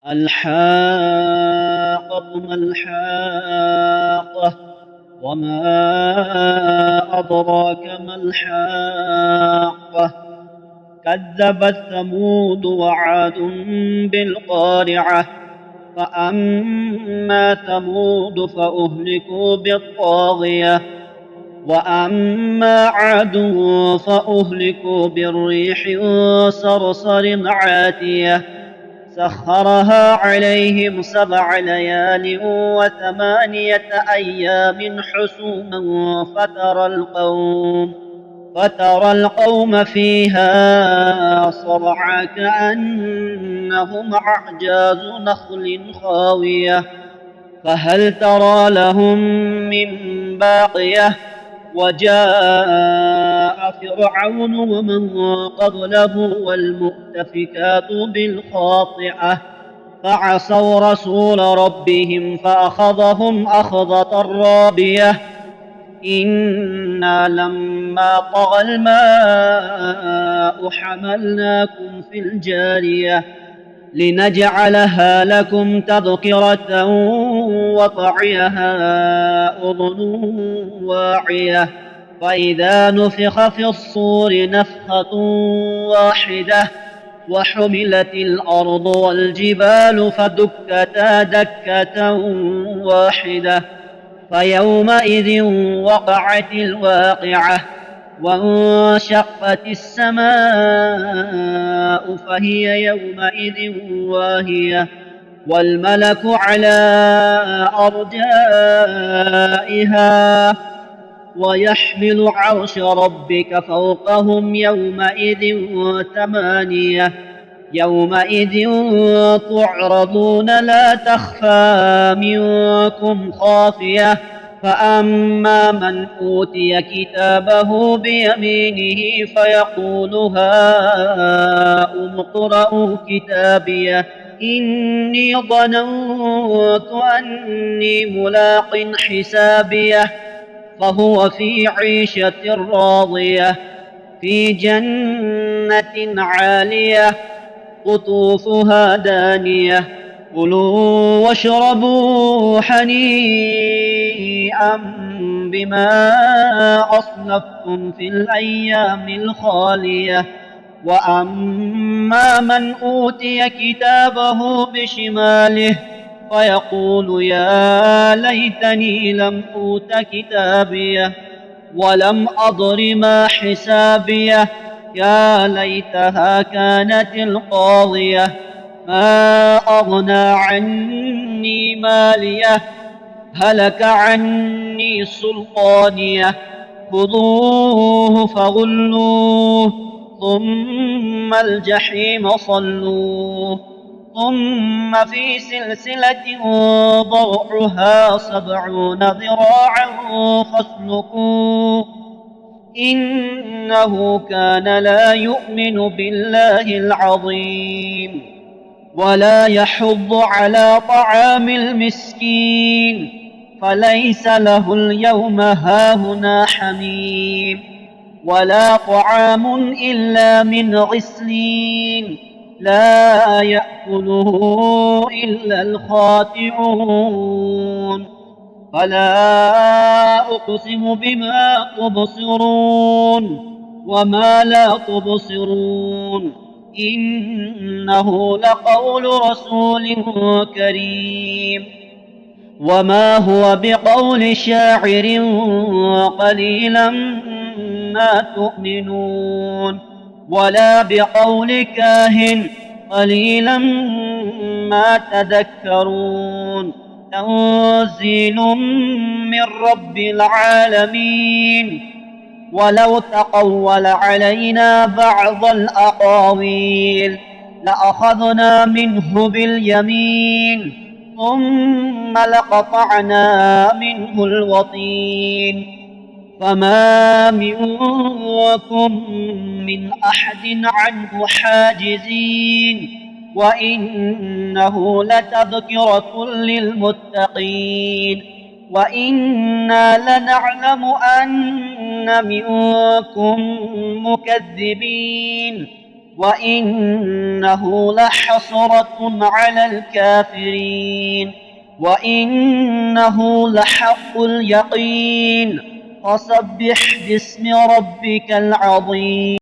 الحاقة ما الحاقة. وما أدراك ما الحاقة. كذبت ثمود وعاد بالقارعة. فأما ثمود فأهلكوا بالطاغية. وأما عاد فأهلكوا بالريح صرصر عاتية سخرها عليهم 7 ليال و8 أيام حسوما فترى القوم فيها صرعى كأنهم أعجاز نخل خاوية فهل ترى لهم من باقية. وجاء فرعون ومن قبله والمؤتفكات بالخاطئة فعصوا رسول ربهم فأخذهم أخذة رابية. إنا لما طغى الماء حملناكم في الجارية لنجعلها لكم تذكرة وتعيها أذن واعية. فإذا نفخ في الصور نفخة واحدة وحملت الأرض والجبال فدكتا دكة واحدة فيومئذ وقعت الواقعة وانشقت السماء فهي يومئذ واهية والملك على أرجائها ويحمل عرش ربك فوقهم يومئذ 8 يومئذ تعرضون لا تخفى منكم خافية. فأما من أوتي كتابه بيمينه فيقول هاؤم اقرءوا كتابيه إني ظننت أني ملاق حسابيه فهو في عيشة راضية في جنة عالية قطوفها دانية كلوا واشربوا هنيئا بما أصلفتم في الأيام الخالية. وأما من أوتي كتابه بشماله فيقول يا ليتني لم أوت كتابيه ولم أدر ما حسابيه يا ليتها كانت القاضية ما أغنى عني ماليه هلك عني سلطانيه خذوه فغلوه ثم الجحيم صلوه ثم في سلسلة ضرعها 70 ذراعا فاسلكوه إنه كان لا يؤمن بالله العظيم ولا يحض على طعام المسكين فليس له اليوم هاهنا حميم ولا طعام إلا من غسلين لا يأكله إلا الخاطئون. فلا أقسم بما تبصرون وما لا تبصرون إنه لقول رسول كريم وما هو بقول شاعر قليلا ما تؤمنون ولا بقول كاهن قليلا ما تذكرون تنزيل من رب العالمين. ولو تقول علينا بعض الأقاويل لأخذنا منه باليمين ثم لقطعنا منه الوطين فما منكم من أحد عنه حاجزين وإنه لتذكرة للمتقين وإنا لنعلم أن منكم مكذبين وإنه لحسرة على الكافرين وإنه لحق اليقين فسبح باسم ربك العظيم.